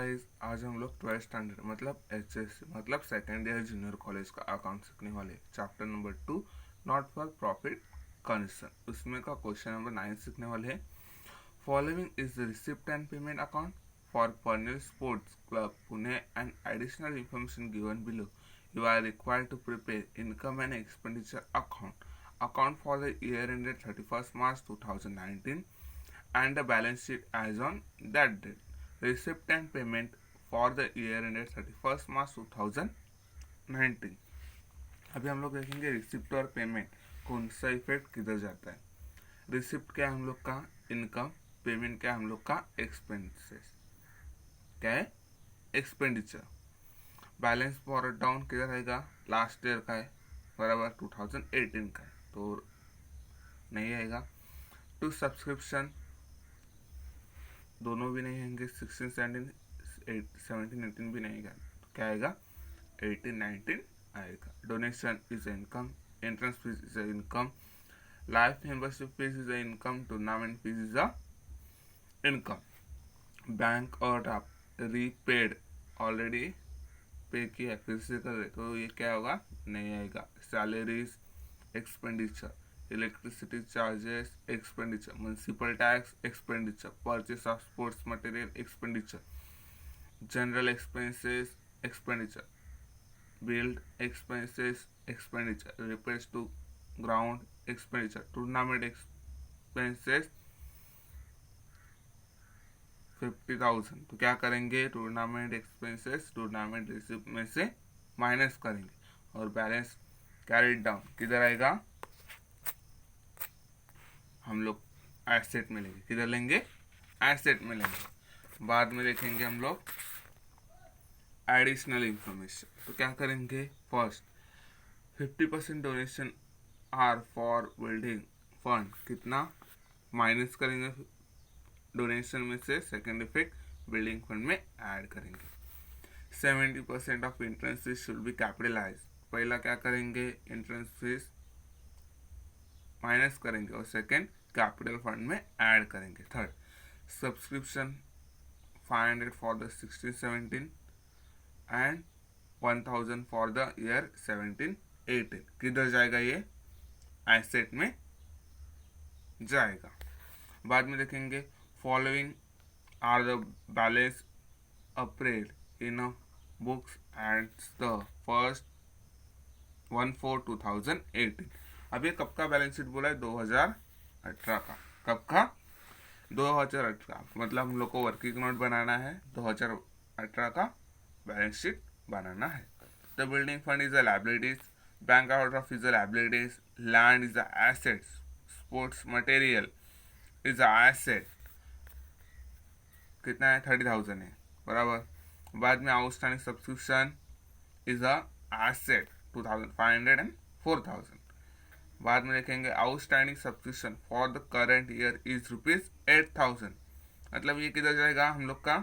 Guys, आज हम लोग 12th स्टैंडर्ड मतलब एचएस मतलब सेकेंड ईयर जूनियर कॉलेज का अकाउंट सीखने वाले। Chapter number 2 not for profit concern, उसमें का क्वेश्चन नंबर 9 सीखने वाले हैं। Following is the receipt and payment account for Parnal sports club Pune and additional information given below. You are required to prepare income and expenditure account for the year ended 31st March 2019 and the balance sheet as on that date. Receipt and payment for the year ended 31st March 2019। अभी हम लोग देखेंगे receipt और payment कौन सा effect किधर जाता है। रिसिप्ट क्या है हम लोग का इनकम, पेमेंट क्या है हम लोग का एक्सपेंसेस, क्या है एक्सपेंडिचर। बैलेंस फॉर डाउन किधर आएगा, लास्ट ईयर का है बराबर 2018 का है तो नहीं आएगा। टू सब्सक्रिप्शन दोनों भी नहीं आएंगे, 16 17 18 भी नहीं आएगा तो क्या आएगा 18 19 आएगा। Donation is income, entrance fees is income, life membership fees is income, tournament fees is income. Bank और आप रीपेड ऑलरेडी पे किया फिर से कर रहे तो ये क्या होगा नहीं आएगा। Salaries expenditure, electricity charges expenditure, municipal tax expenditure, purchase of sports material expenditure, general expenses expenditure, build expenses expenditure, repairs to ground expenditure, tournament expenses 50,000 तो क्या करेंगे टूर्नामेंट एक्सपेंसेस टूर्नामेंट रिसिप्ट में से माइनस करेंगे और बैलेंस कैरिड डाउन किधर आएगा हम लोग एसेट में लेंगे। किधर लेंगे एसेट में लेंगे। बाद में देखेंगे हम लोग एडिशनल इंफॉर्मेशन तो क्या करेंगे first 50% donation are for building fund कितना माइनस करेंगे डोनेशन में से, सेकेंड इफेक्ट बिल्डिंग फंड में ऐड करेंगे। 70% of entrance fees should be capitalise, पहला क्या करेंगे एंट्रेंस फीस माइनस करेंगे और सेकेंड कैपिटल फंड में ऐड करेंगे। Third subscription 500 for the 16-17 and 1000 for the year 17-18 किधर जाएगा ये एसेट में जाएगा। बाद में देखेंगे following are the balance appraised in a books at the first 1/4/2018। अब ये कब का बैलेंस शीट बोला है 2018 का। कब का 2018 मतलब हम लोग को वर्किंग नोट बनाना है 2018 का बैलेंस शीट बनाना है। The building fund is a liabilities, bank outdraft is a liabilities, land is a assets, sports material is a asset कितना है 30,000 है बराबर। बाद में outstanding subscription is a asset 2,500 and 4,000। बाद में देखेंगे outstanding subscription for the current year is ₹8,000 मतलब ये किधर जाएगा हम लोग का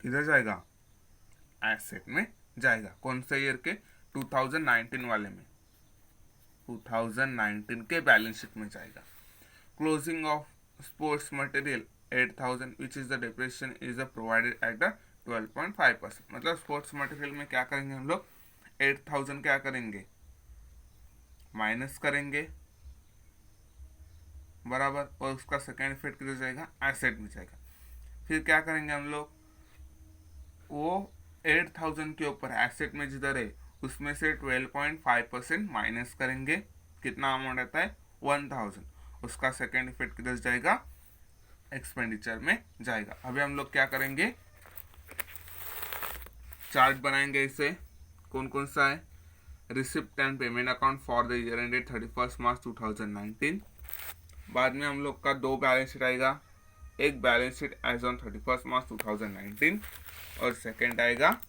किधर जाएगा एसेट में जाएगा। कौन से ईयर के 2019 वाले में 2019 के बैलेंस शीट में जाएगा। Closing of sports material 8,000 which is the depreciation is provided at the 12.5%। मतलब स्पोर्ट्स मटेरियल में क्या करेंगे हम लोग 8,000 क्या करेंगे माइनस करेंगे बराबर और उसका सेकेंड इफेक्ट किधर जाएगा एसेट में जाएगा। फिर क्या करेंगे हम लोग वो 8,000 के ऊपर एसेट में जिधर है उसमें से 12.5% माइनस करेंगे। कितना अमाउंट आता है 1,000, उसका सेकेंड इफेक्ट किधर जाएगा एक्सपेंडिचर में जाएगा। अभी हम लोग क्या करेंगे चार्ट बनाएंगे। इसे कौन कौन सा है receipt and payment account for the year ended 31st March 2019। बाद में हम लोग का दो बैलेंस शीट आएगा, एक balance sheet as on 31st March 2019 और सेकेंड आएगा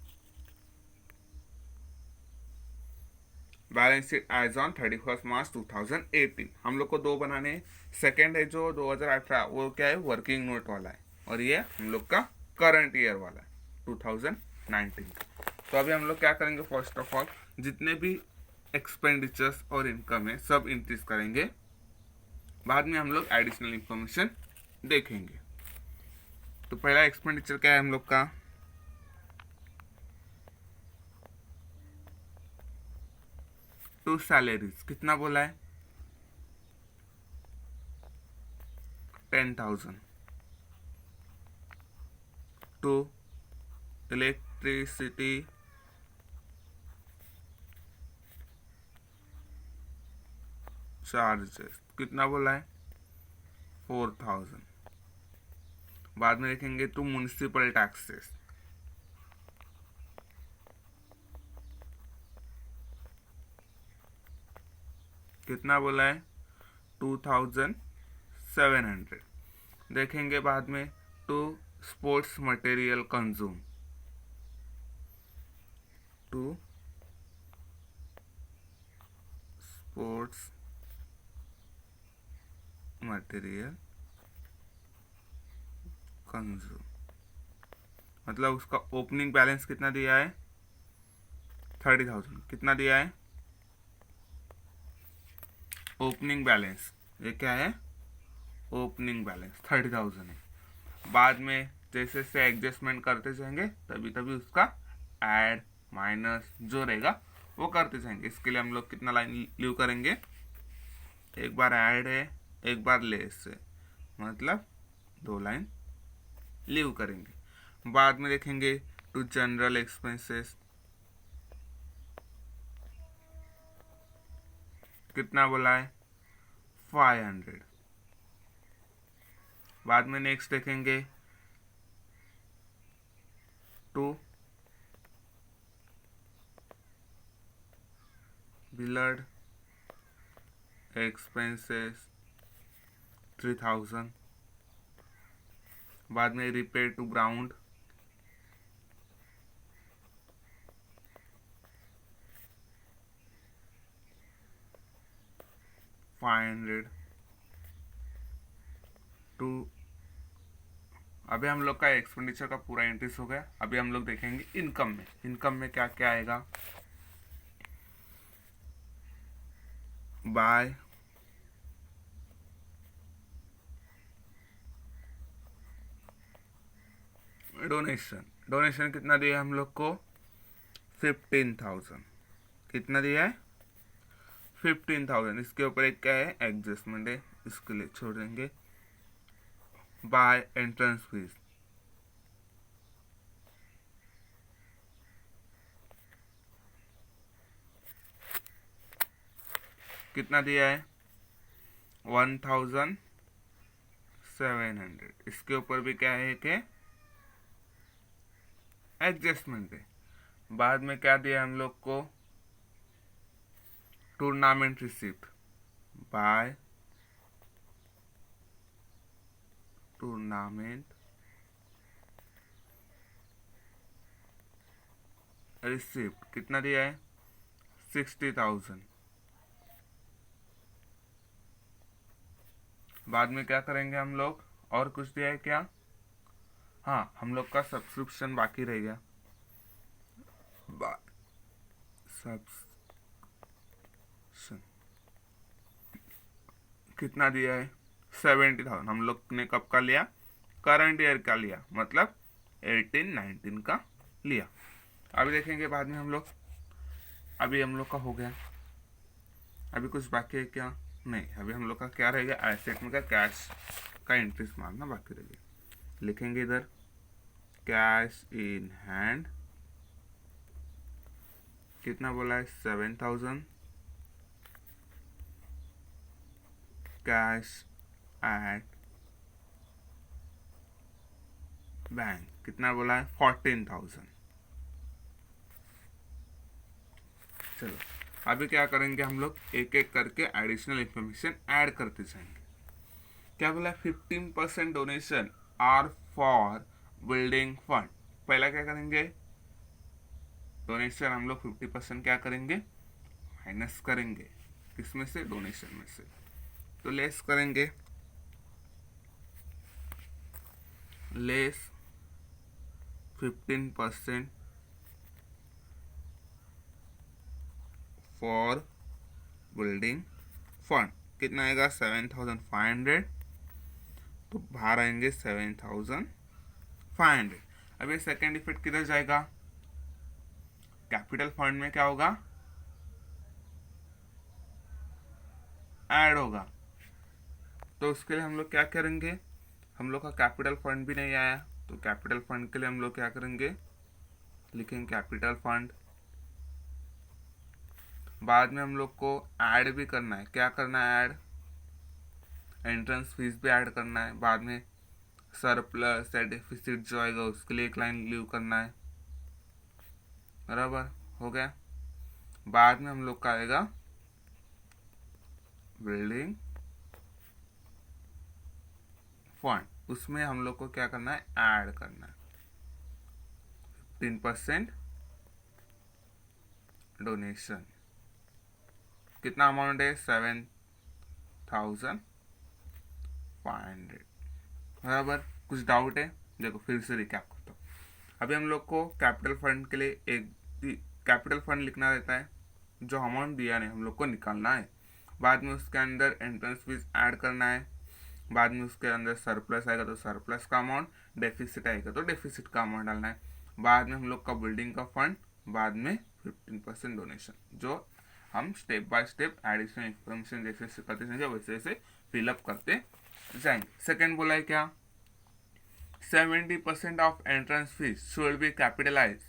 balance sheet as on 31st March 2018। हम लोग को दो बनाने हैं। सेकेंड है जो 2018 वो क्या है वर्किंग नोट वाला है और ये हम लोग का करंट ईयर वाला है 2019 का। तो अभी हम लोग क्या करेंगे फर्स्ट ऑफ ऑल जितने भी एक्सपेंडिचर्स और इनकम है सब इंक्रीज करेंगे। बाद में हम लोग एडिशनल इंफॉर्मेशन देखेंगे। तो पहला एक्सपेंडिचर क्या है हम लोग का, टू सैलरीज, कितना बोला है, 10,000, टू इलेक्ट्रिसिटी चार्जेस, कितना बोला है, 4,000। बाद में देखेंगे टू म्युनिसिपल टैक्सेस, कितना बोला है, 2,700। देखेंगे बाद में to sports material consume, to sports material consume, मतलब उसका ओपनिंग बैलेंस कितना दिया है, 30,000। कितना दिया है ओपनिंग बैलेंस, ये क्या है, ओपनिंग बैलेंस 30,000 है। बाद में जैसे जैसे एडजस्टमेंट करते जाएंगे तभी तभी उसका ऐड माइनस जो रहेगा वो करते जाएंगे। इसके लिए हम लोग कितना लाइन लीव करेंगे, एक बार ऐड है एक बार लेस है, मतलब 2 लाइन लीव करेंगे। बाद में देखेंगे टू जनरल एक्सपेंसेस, कितना बोला है, 500। बाद में नेक्स्ट देखेंगे टू बिल्ड एक्सपेंसेस 3,000। बाद में रिपेयर टू ग्राउंड, $500 टू। अभी हम लोग का एक्सपेंडिचर का पूरा एंट्रीज हो गया। अभी हम लोग देखेंगे इनकम में, इनकम में क्या क्या आएगा, बाय डोनेशन, डोनेशन कितना दिया हम लोग को, 15,000। कितना दिया है, 15,000। इसके ऊपर एक क्या है, एडजस्टमेंट है, इसके लिए छोड़ देंगे। बाय एंट्रेंस फीस, कितना दिया है, 1,700। इसके ऊपर भी क्या है कि एडजस्टमेंट है। बाद में क्या दिया हम लोग को, tournament receipt, by tournament receipt, कितना दिया है, 60,000। बाद में क्या करेंगे हम लोग, और कुछ दिया है क्या, हाँ हम लोग का सब्सक्रिप्शन बाकी रह गया, सब्सक्रिप्शन कितना दिया है, 70,000। हम लोग ने कब का लिया, करंट ईयर का लिया, मतलब 18-19 का लिया। अभी देखेंगे बाद में हम लोग, अभी हम लोग का हो गया। अभी कुछ बाकी है क्या, नहीं। अभी हम लोग का क्या रहेगा, एसेट में का कैश का इंटरेस्ट मारना बाकी रहेगा। लिखेंगे इधर कैश इन हैंड, कितना बोला है, 7,000। कैश एट बैंक, कितना बोला है, 14,000। चलो अभी क्या करेंगे हम लोग, एक एक करके एडिशनल इंफॉर्मेशन ऐड करते जाएंगे। क्या बोला, 15% donation are for building fund. पहला क्या करेंगे, डोनेशन हम लोग 50% क्या करेंगे, माइनस करेंगे, किसमें से, डोनेशन में से। तो लेस करेंगे, लेस 15% फॉर बिल्डिंग फंड, कितना आएगा, 7,500। तो बाहर आएंगे 7,000 500। अब ये सेकेंड इफेक्ट किधर जाएगा, कैपिटल फंड में क्या होगा, ऐड होगा। तो उसके लिए हम लोग क्या करेंगे, हम लोग का कैपिटल फंड भी नहीं आया, तो कैपिटल फंड के लिए हम लोग क्या करेंगे, लिखेंगे कैपिटल फंड। बाद में हम लोग को ऐड भी करना है, क्या करना है, ऐड, एंट्रेंस फीस भी ऐड करना है। बाद में सरप्लस या डेफिसिट जो आएगा उसके लिए एक लाइन लीव करना है, बराबर हो गया। बाद में हम लोग का आएगा बिल्डिंग फंड, उसमें हम लोग को क्या करना है, ऐड करना है 15% डोनेशन। कितना अमाउंट है, 7,500, बराबर। कुछ डाउट है, देखो फिर से रिकैप करता हूँ। अभी हम लोग को कैपिटल फंड के लिए एक कैपिटल फंड लिखना रहता है, जो अमाउंट दिया नहीं हम लोग को निकालना है। बाद में उसके अंदर एंट्रेंस फीस ऐड करना है। बाद में उसके अंदर सरप्लस आएगा तो सरप्लस का अमाउंट, डेफिसिट आएगा तो डेफिसिट का अमाउंट डालना है। बाद में हम लोग का बिल्डिंग का फंड, बाद में 15% डोनेशन, जो हम step by step additional information जैसे जैसे करते जाएंगे वैसे वैसे फिलअप करते जाएंगे। सेकेंड बोला है क्या, 70% of entrance fees should be capitalise.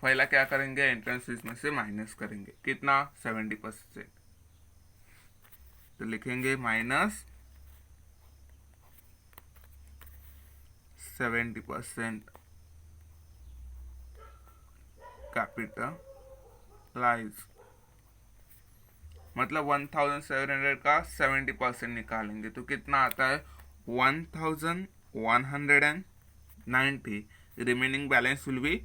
पहला क्या करेंगे, एंट्रेंस फीस में से माइनस करेंगे, कितना, 70%। तो लिखेंगे माइनस 70% कैपिटलाइज, मतलब 1700 का 70% निकालेंगे तो कितना आता है, 1190। Remaining balance will be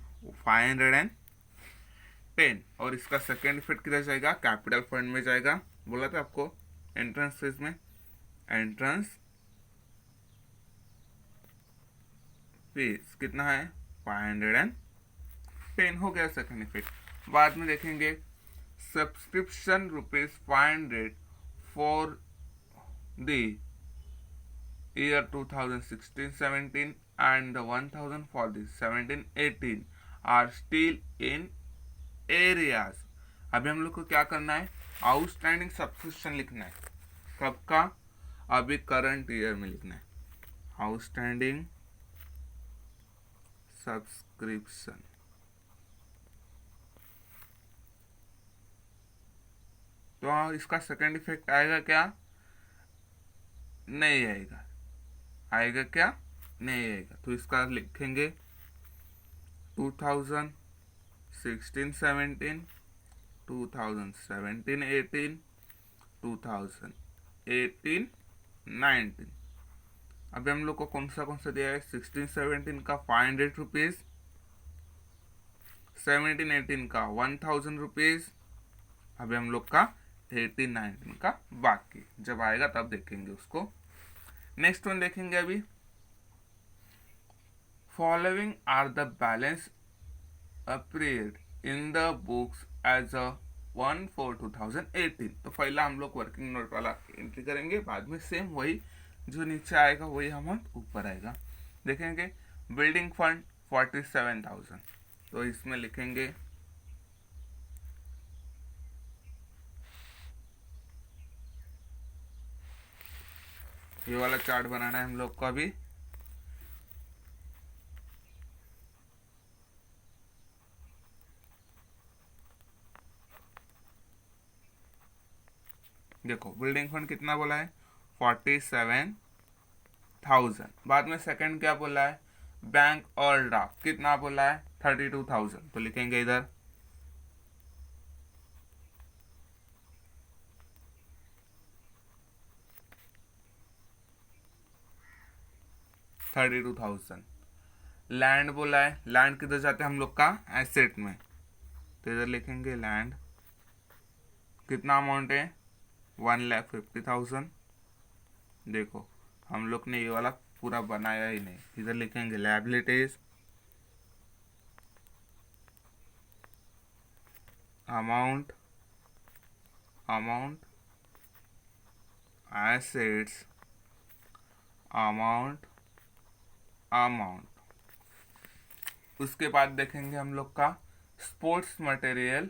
510। और इसका सेकेंड इफेक्ट किधर जाएगा, कैपिटल फंड में जाएगा। बोला था आपको एंट्रेंस फीस में, एंट्रेंस फीस कितना है, 510 हो गया सेकेंड इफेक्ट। बाद में देखेंगे subscription ₹500 for the year 2016-17 and the 1000 for the 17-18 are still in areas। अभी हम लोग को क्या करना है, आउटस्टैंडिंग सब्सक्रिप्शन लिखना है, कब का, अभी करंट ईयर में लिखना है, आउटस्टैंडिंग सब्सक्रिप्शन। तो इसका सेकेंड इफेक्ट आएगा क्या, नहीं आएगा, आएगा क्या, नहीं आएगा। तो इसका लिखेंगे 2016-17, 2017-18, 2018-19। अभी हम लोग को कौन सा दिया है, 16-17 का ₹500, 17-18 का 1000 रुपीज। अभी हम लोग का 18-19 का बाकी, जब आएगा तब देखेंगे उसको। नेक्स्ट वन देखेंगे अभी, following are the balance appeared in the books as a 1/4/2018। तो पहला हम लोग वर्किंग नोट वाला एंट्री करेंगे, बाद में सेम वही जो नीचे आएगा वही अमाउंट ऊपर आएगा। देखेंगे बिल्डिंग फंड 47,000, तो इसमें लिखेंगे ये वाला चार्ट बनाना है हम लोग को अभी। देखो बिल्डिंग फंड कितना बोला है, 47,000। बाद में सेकंड क्या बोला है, बैंक और ड्राफ्ट कितना बोला है, 32,000। तो लिखेंगे इधर 32,000। लैंड बोला है, लैंड किधर जाते हैं हम लोग का, एसेट में, तो इधर लिखेंगे लैंड कितना अमाउंट है, 1,50,000। देखो हम लोग ने ये वाला पूरा बनाया ही नहीं, इधर लिखेंगे liabilities, amount, amount, assets, amount, amount. उसके बाद देखेंगे हम लोग का स्पोर्ट्स मटेरियल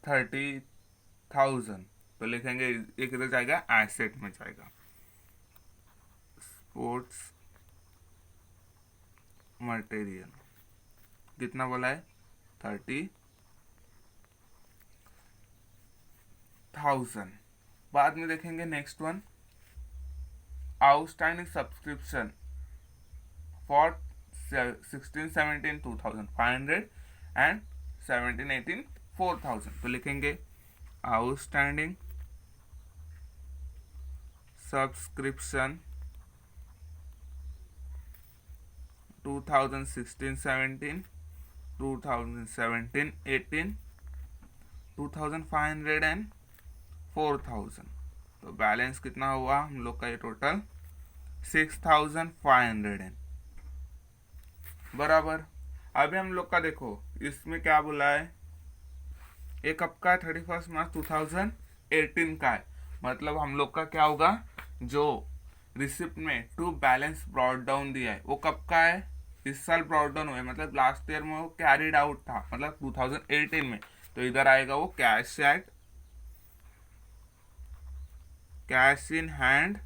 ₹30,000, तो लिखेंगे ये किधर जाएगा, एसेट में जाएगा। स्पोर्ट्स मटेरियल कितना बोला है, 30,000। बाद में देखेंगे next one, outstanding subscription for 16-17 2,500 and 17-18 4,000, तो लिखेंगे आउटस्टैंडिंग सब्सक्रिप्शन 2016-17, 2017-18, 2,500 एंड 4,000, तो बैलेंस कितना हुआ हम लोग का, ये टोटल 6,500 बराबर। अभी हम लोग का देखो इसमें क्या बोला है, ये कब का है, 31 मार्च 2018 का है। मतलब हम लोग का क्या होगा, जो रिसिप्ट में टू बैलेंस ब्रॉड डाउन दिया है वो कब का है, इस साल ब्रॉड डाउन हुआ है, मतलब लास्ट ईयर में वो कैरिड आउट था, मतलब 2018 में। तो इधर आएगा वो कैश इन हैंड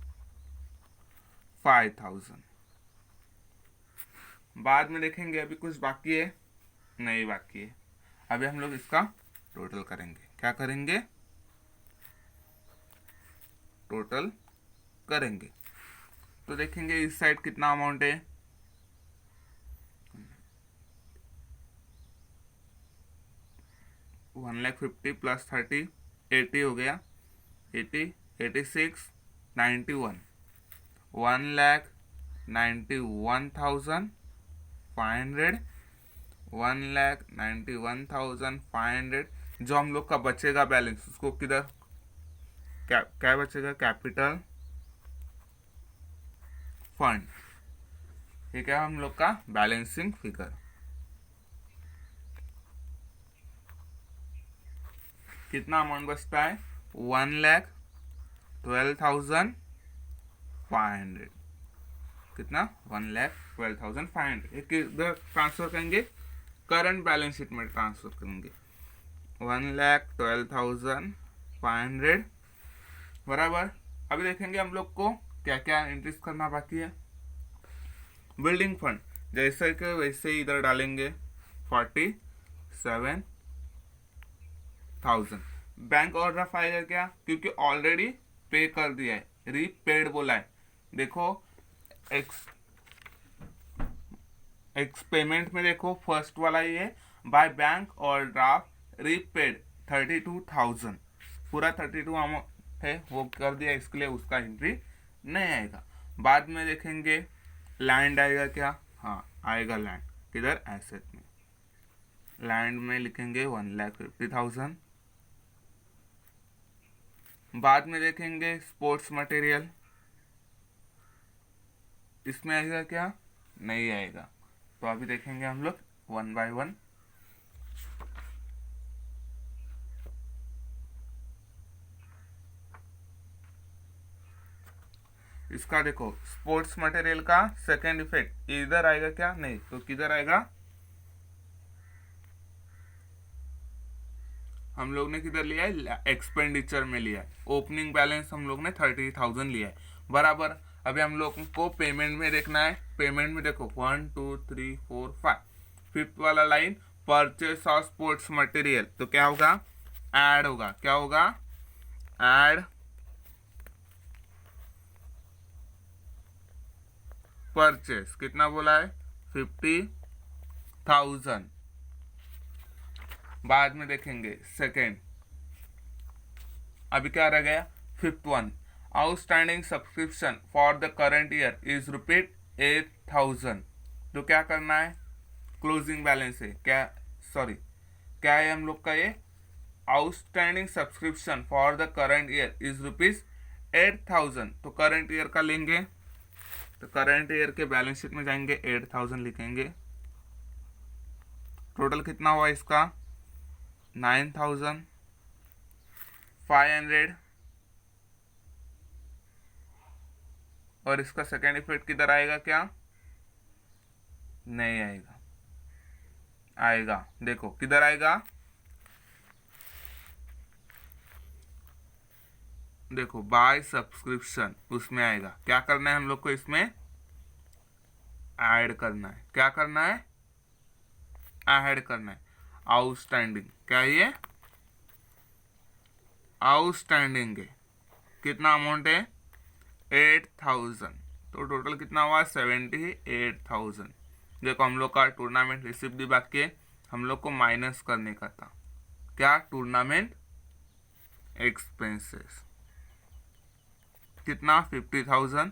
5,000। बाद में देखेंगे अभी कुछ बाकी है, नहीं बाकी है। अभी हम लोग इसका टोटल करेंगे, क्या करेंगे, टोटल करेंगे। तो देखेंगे इस साइड कितना अमाउंट है, 1,50,000 प्लस 30 80 हो गया, 80 86 91, 1,91,500, 1,91,500। जो हम लोग का बचेगा बैलेंस उसको किधर, क्या बचेगा, कैपिटल फंड, ये क्या हम लोग का बैलेंसिंग फिगर। कितना अमाउंट बचता है, 1,12,500, कितना, 1,12,500। एक इधर ट्रांसफर करेंगे, करंट बैलेंस शीट में ट्रांसफर करेंगे, 1,12,500 बराबर। अभी देखेंगे हम लोग को क्या क्या एंट्रीज करना बाकी है। बिल्डिंग फंड जैसे कि वैसे ही इधर डालेंगे 47,000। बैंक ओवरड्राफ्ट आएगा क्या, क्योंकि ऑलरेडी पे कर दिया है, रीपेड बोला है। देखो एक्स पेमेंट में देखो फर्स्ट वाला ये बाय बैंक ओवरड्राफ्ट रीपेड 32,000, पूरा 32 अमाउंट है वो कर दिया, इसके लिए उसका एंट्री नहीं आएगा। बाद में देखेंगे लैंड आएगा क्या, हाँ आएगा लैंड, किधर, एसेट में। लैंड में लिखेंगे 1,50,000। बाद में देखेंगे स्पोर्ट्स मटेरियल, इसमें आएगा क्या, नहीं आएगा। तो अभी देखेंगे हम लोग 1 by 1। इसका देखो स्पोर्ट्स मटेरियल का सेकेंड इफेक्ट इधर आएगा क्या, नहीं, तो किधर आएगा, हम लोग ने किधर लिया है, एक्सपेंडिचर में लिया है। ओपनिंग बैलेंस हम लोग ने 30,000 लिया है बराबर। अभी हम लोग को पेमेंट में देखना है, पेमेंट में देखो 1 2 3 4 5, फिफ्थ वाला line purchase of sports material, तो क्या होगा, ऐड होगा, क्या होगा, ऐड परचेस, कितना बोला है, 50,000। बाद में देखेंगे सेकेंड, अभी क्या रह गया, fifth one, outstanding subscription for the current year is ₹8,000। तो क्या करना है, क्लोजिंग बैलेंस है क्या, सॉरी क्या है हम लोग का, ये outstanding subscription for the current year is ₹8,000, तो करंट ईयर का लेंगे, तो करंट ईयर के बैलेंस शीट में जाएंगे, 8,000 लिखेंगे। टोटल कितना हुआ इसका, 9,500। और इसका सेकेंड इफेक्ट किधर आएगा क्या, नहीं आएगा, आएगा, देखो किधर आएगा, देखो बाय सब्सक्रिप्शन, उसमें आएगा। क्या करना है हम लोग को, इसमें ऐड करना है। क्या करना है, ऐड करना है। आउटस्टैंडिंग, क्या ये आउटस्टैंडिंग है, कितना अमाउंट है 8,000, तो टोटल कितना हुआ 78,000। देखो हम लोग का टूर्नामेंट रिसिप्ट भी बाकी है, हम लोग को माइनस करने का था, क्या, टूर्नामेंट एक्सपेंसेस, कितना 50,000,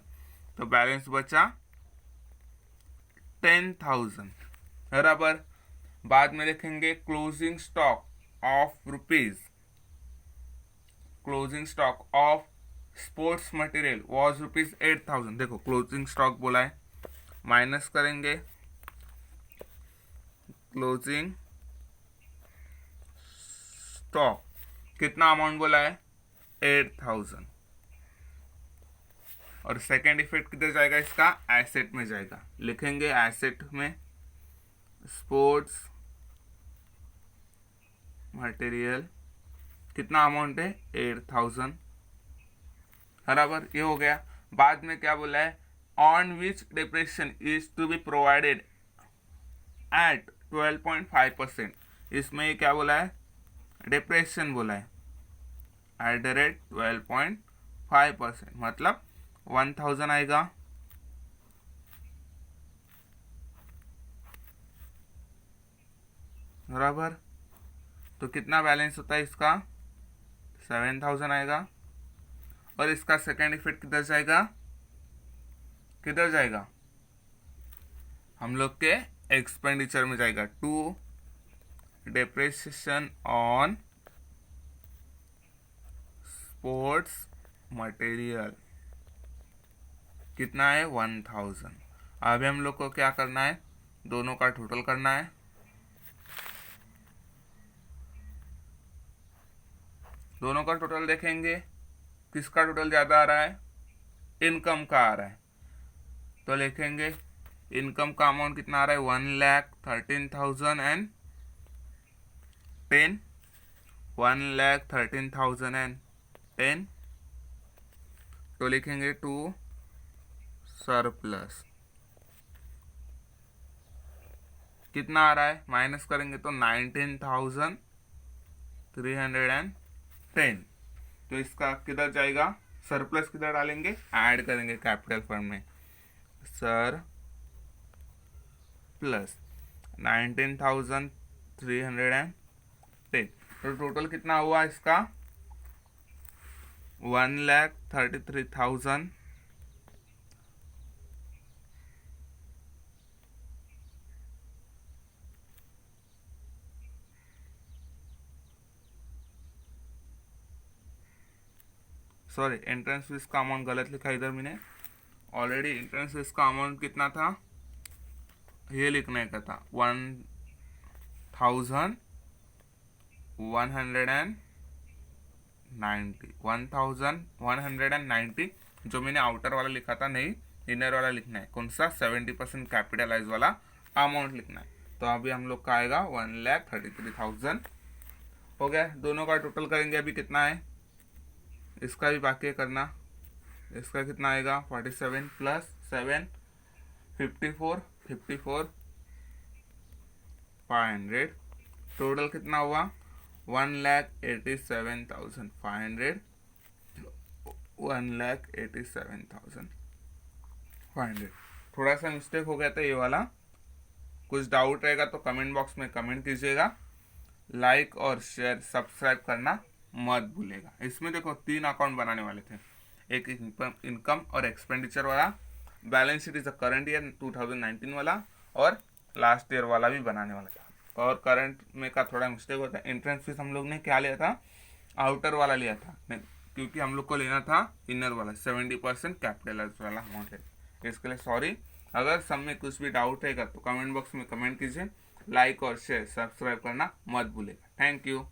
तो बैलेंस बचा 10,000, बराबर। बाद में लिखेंगे closing stock of rupees, closing stock of sports material was rupees 8,000। देखो क्लोजिंग स्टॉक बोला है, माइनस करेंगे क्लोजिंग स्टॉक, कितना अमाउंट बोला है 8,000। और सेकेंड इफेक्ट किधर जाएगा, इसका एसेट में जाएगा। लिखेंगे एसेट में स्पोर्ट्स मटेरियल, कितना अमाउंट है 8,000, बराबर, ये हो गया। बाद में क्या बोला है, on which depression is to be provided at 12.5%, इसमें ये क्या बोला है, डिप्रेशन बोला है, एट द रेट 12.5%, मतलब 1,000 आएगा, बराबर। तो कितना बैलेंस होता है इसका 7,000 आएगा। और इसका सेकेंड इफेक्ट किधर जाएगा, किधर जाएगा, हम लोग के एक्सपेंडिचर में जाएगा, to depreciation on sports material, कितना है 1,000। अभी हम लोग को क्या करना है, दोनों का टोटल करना है। दोनों का टोटल देखेंगे, किसका टोटल ज़्यादा आ रहा है, इनकम का आ रहा है, तो लिखेंगे इनकम का अमाउंट कितना आ रहा है 1,13,010, 1,13,010, तो लिखेंगे टू सरप्लस, कितना आ रहा है, माइनस करेंगे तो 19,310, तो इसका किधर जाएगा, सरप्लस किधर डालेंगे, ऐड करेंगे कैपिटल फंड में, सर प्लस 19,310, तो टोटल कितना हुआ इसका 1,33,000, सॉरी एंट्रेंस फीस का अमाउंट गलत लिखा इधर मैंने, ऑलरेडी एंट्रेंस फीस का अमाउंट कितना था, ये लिखने का था 1,190, जो मैंने आउटर वाला लिखा था, नहीं इनर वाला लिखना है, कौन सा 70% कैपिटलाइज वाला अमाउंट लिखना है। तो अभी हम लोग का आएगा 1,33,000 हो गया। दोनों का टोटल करेंगे, अभी कितना है, इसका भी बाकी करना, इसका कितना आएगा 47 प्लस 7 54 500, टोटल कितना हुआ 1,87,500, 1,87,500। थोड़ा सा मिस्टेक हो गया था ये वाला, कुछ डाउट रहेगा तो कमेंट बॉक्स में कमेंट कीजिएगा, लाइक और शेयर सब्सक्राइब करना मत भूलेगा। इसमें देखो 3 अकाउंट बनाने वाले थे, एक इनकम और एक्सपेंडिचर वाला, balance sheet is current year 2019 वाला, और लास्ट ईयर वाला भी बनाने वाला था। और करंट में का थोड़ा मिस्टेक होता है, एंट्रेंस फीस हम लोग ने क्या लिया था, आउटर वाला लिया था, क्योंकि हम लोग को लेना था इनर वाला 70% कैपिटलाइज वाला अमाउंट है, इसके लिए सॉरी। अगर सब में कुछ भी डाउट रहेगा तो कमेंट बॉक्स में कमेंट कीजिए, लाइक और शेयर सब्सक्राइब करना मत भूलेगा। Thank you.